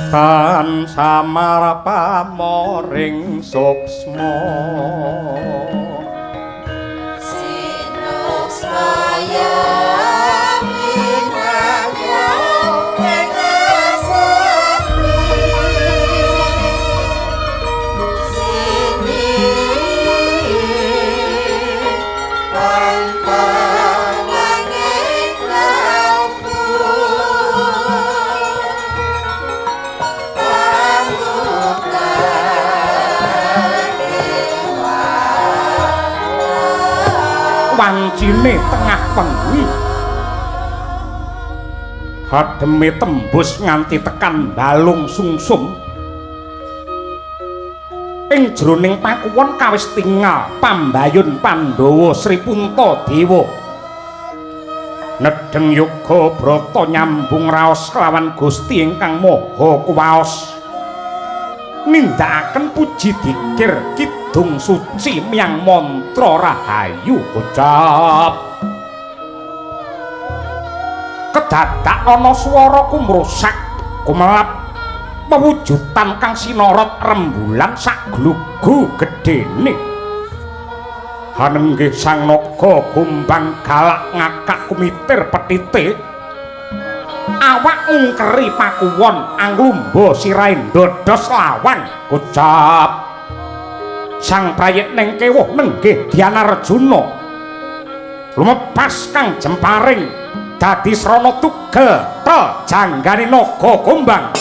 Tan samar pamoring suksma sinuksmaya minaya wancine tengah wengi hademe tembus nganti tekan balung sungsum ing jroning pakuwon kawis tingal pambayun Pandhawa Sri Puntadewa nedheng yoga brata nyambung raos kelawan Gusti ingkang Maha Kuwaos nindakaken puji dikir kidung suci miyang mantra rahayu ucap kedadak ana swara kumrusak kumelap pewujudan kang sinorot rembulan sak glugu gedene hanenggih sang naga kumbang galak ngakak kumitir petite awak ngkeri pakuwon anglumba sirahe ndodos lawang ucap sang prayit ning kewuh nenggih Dyanarjuna lumepas kang jemparing dadi srana tugel janggane naga kumbang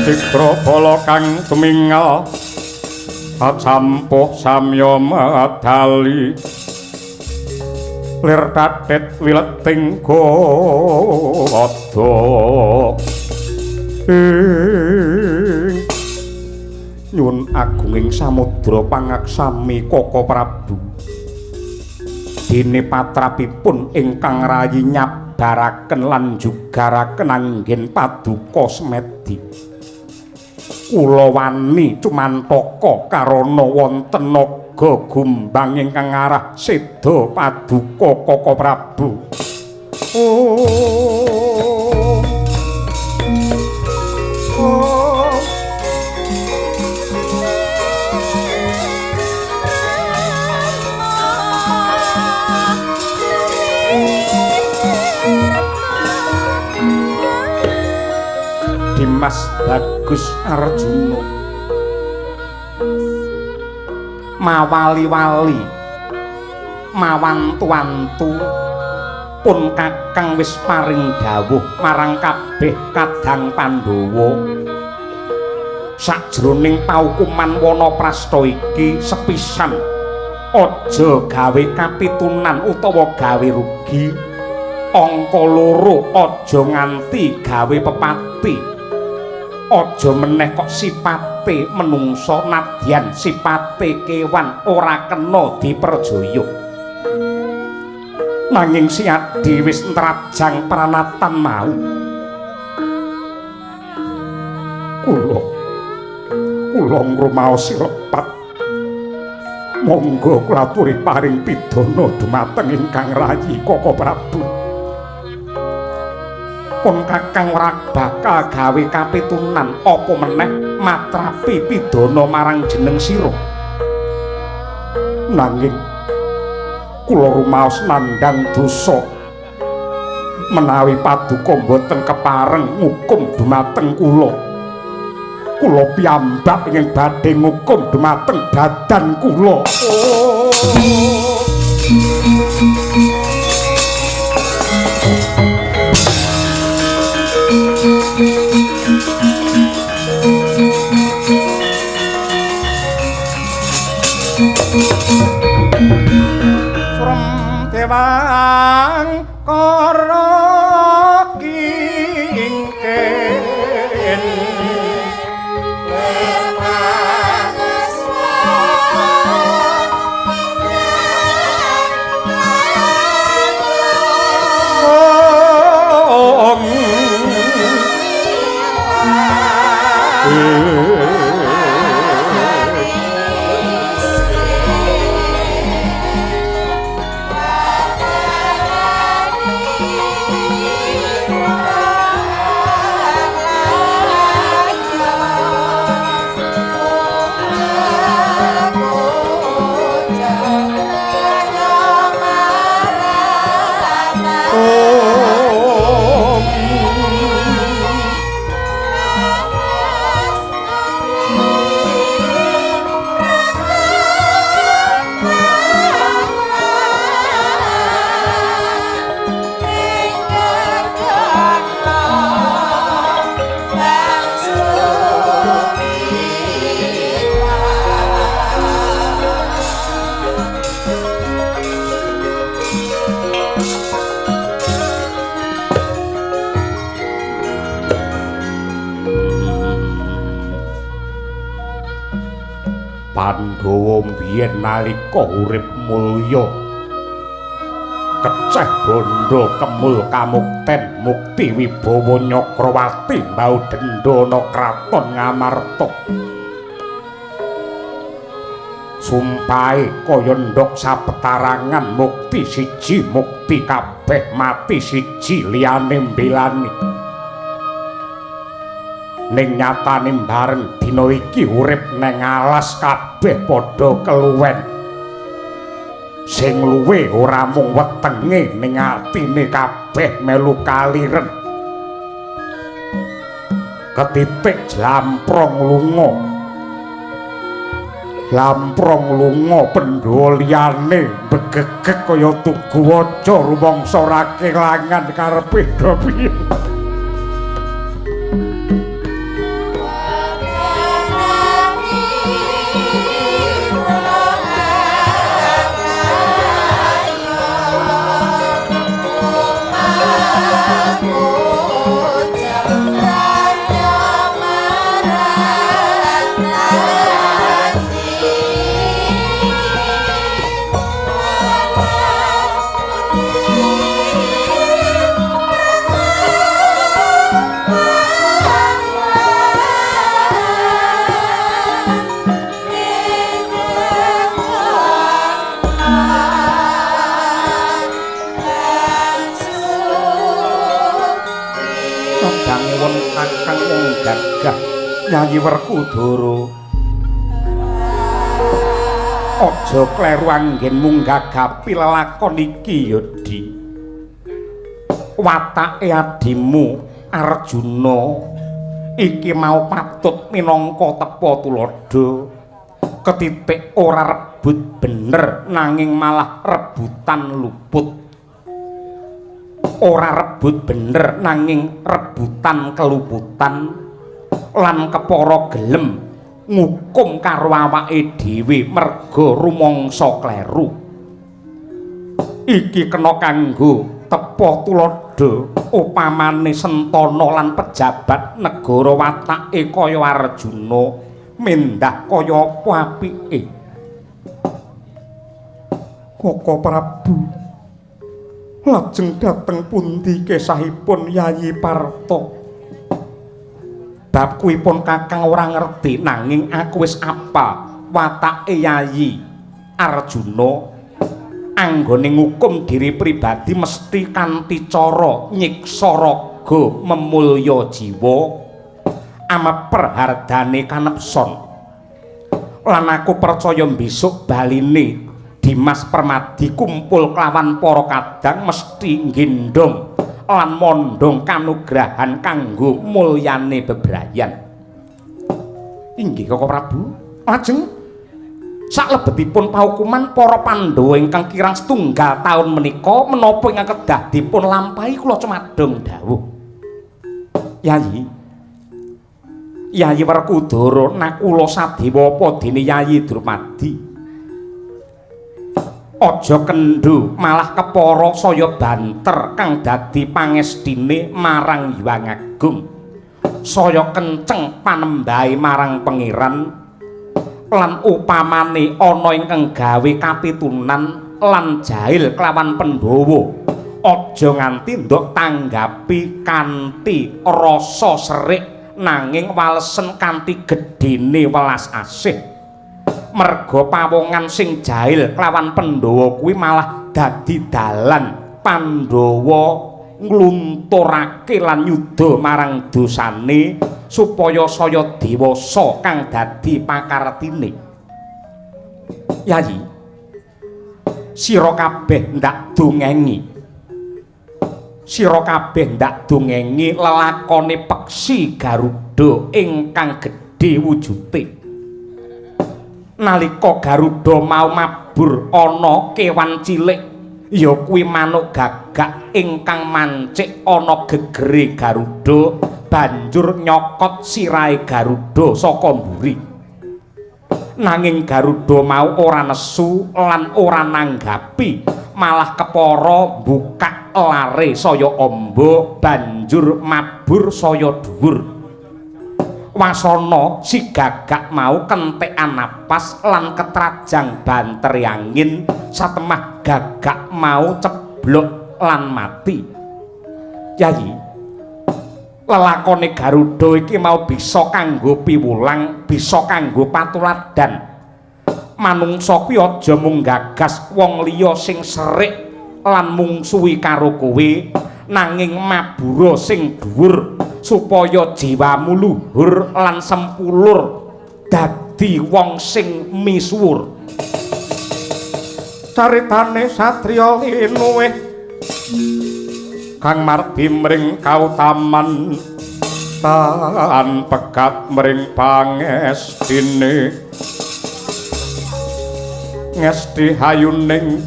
Citra bala kang tumingal sampuh samya madali lir tatet wileting gada nyuwun agunging samudra pangaksami Koko Prabu dene patrapipun ingkang rayi nyabaraken lan jugaraken anggen paduka semedi kula wani cumantaka karana wonten naga gumbang ingkang arah seda paduka Koko Prabu Dimas Bagus Arjuna mawali-wali mawantu-wantu pun kakang wis paring dawuh marang kabeh kadang Pandhawa sajroning paukuman Wanaprastha iki sepisan aja gawe kapitunan utawa gawe rugi angka loro aja nganti gawe pepati aja meneh kok sipate menungsa nadyan sipate kewan ora kena diperjaya nanging si Adi wis ntrajang pranatan mau kula ngrumaos lepat monggo kula aturi paring pidana dumateng ingkang rayi Koko Prabu pun kakang ora bakal gawe kapitunan apa meneh matrapi pidana marang jeneng sira nanging kula rumaos nandhang dosa menawi paduka boten kepareng ngukum dumateng kula piyambak ingin badhe ngukum dumateng badan kula Dewang kara kingken Pandhawa biyen nalika urip mulya keceh bondo kemul kamukten mukti wibawa Nyakrawati mbau dendana kraton Ngamarta sumpahe kaya ndhok sapetarangan mukti siji mukti kabeh mati siji liyane mbelani ning nyatane bareng dina iki urip neng alas kabeh padha keluwen sing luwe ora mung wetenge ning atine kabeh melu kaliren ketitik lamprong lunga Pandhawa liyane begegek kaya tugu waja rumangsa ora kelangan karepe piye Nyanyi Werkudara aja kleru anggen munggagapi lelakon iki ya Di watake adimu Arjuna iki mau patut minangka tepa tuladha ketitik ora rebut bener nanging malah rebutan luput ora rebut bener nanging rebutan keluputan lan kepara gelem ngukum karo awake dhewe merga rumangsa kleru iki kena kanggo tepo tulodo upamane Sentana lan pejabat negara watake kaya Arjuna mendah kaya apa apike. Koko Prabu lajeng dateng pundi kesahipun Yayi Parto? Bab kuwipun Kakang ora ngerti nanging aku wis apal watake Yayi Arjuna anggone ngukum diri pribadi mesti kanthi cara nyiksa raga memulya jiwa amaperhardane kanepson. Lan aku percaya besok baline Dimas Permadi kumpul kelawan para kadang mesti nggendhong lan mondhong kanugrahan kanggo mulyane bebrayan. Inggih Koko Prabu. Lajeng saklebetipun paukuman para Pandhawa ingkang kirang setunggal taun menika menapa ingkang kedah dipun lampahi kula cemadhong dawuh. Yayi Werkudara nakula sadewa apa dene Yayi Drupadi. Aja kendho malah kepara saya banter kang dadi pangestine marang Hyang Agung. Saya kenceng panembahe marang pangeran lan upamane ana ingkang gawe kapitunan lan jahil kelawan Pandhawa aja nganti ndok tanggapi kanthi rasa serik nanging walesen kanthi gedene welas asih. Merga pawongan sing jahil kelawan Pandhawa kuwi malah dadi dalan Pandhawa nglunturake lan nyuda marang dosane supaya saya dewasa kang dadi pakartine. Yayi, sira kabeh ndak dongengi. Sira kabeh ndak dongengi lelakone peksi Garuda ingkang gedhe wujute. Nalika Garuda mau mabur ana kewan cilik ya kuwi manuk gagak ingkang mancik ana gegere Garuda banjur nyokot sirahe Garuda saka mburi. Nanging Garuda mau ora nesu lan ora nanggapi malah kepara mbukak lare saya amba banjur mabur saya dhuwur. Wasana si gagak mau kentekan napas lan ketrajang banter angin satemah gagak mau ceblok lan mati. Yayi, lelakone Garuda iki mau bisa kanggo piwulang, bisa kanggo patuladan. Manungsa kuwi aja mung gagas wong liya sing serik lan mungsuhi karo kowe, nanging mabura sing dhuwur supaya jiwamu luhur lan sempulur dadi wong sing misuwur. Caritane satriya linuwih kang mardi mring kautaman tan pegat mring pangestine ngesti hayuning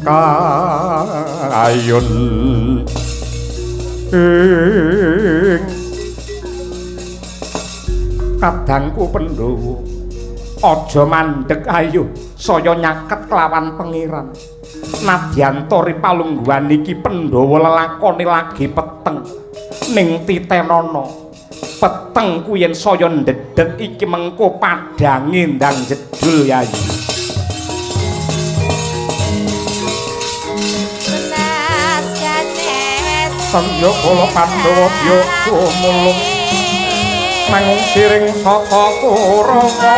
kayun kadangku Pandhawa aja mandheg ayo saya nyaket kelawan pangeran. Nadyan tori palungguhan iki Pandhawa lelakone lagi peteng ning titenana. Peteng kuwi yen saya ndedhet iki mengko padange ndang jedul Yayi. Sandya kala Pandhawa Byaga mulung mangung siring saka Kurawa.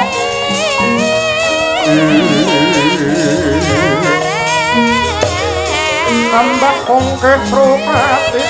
Ambak kongke Srupati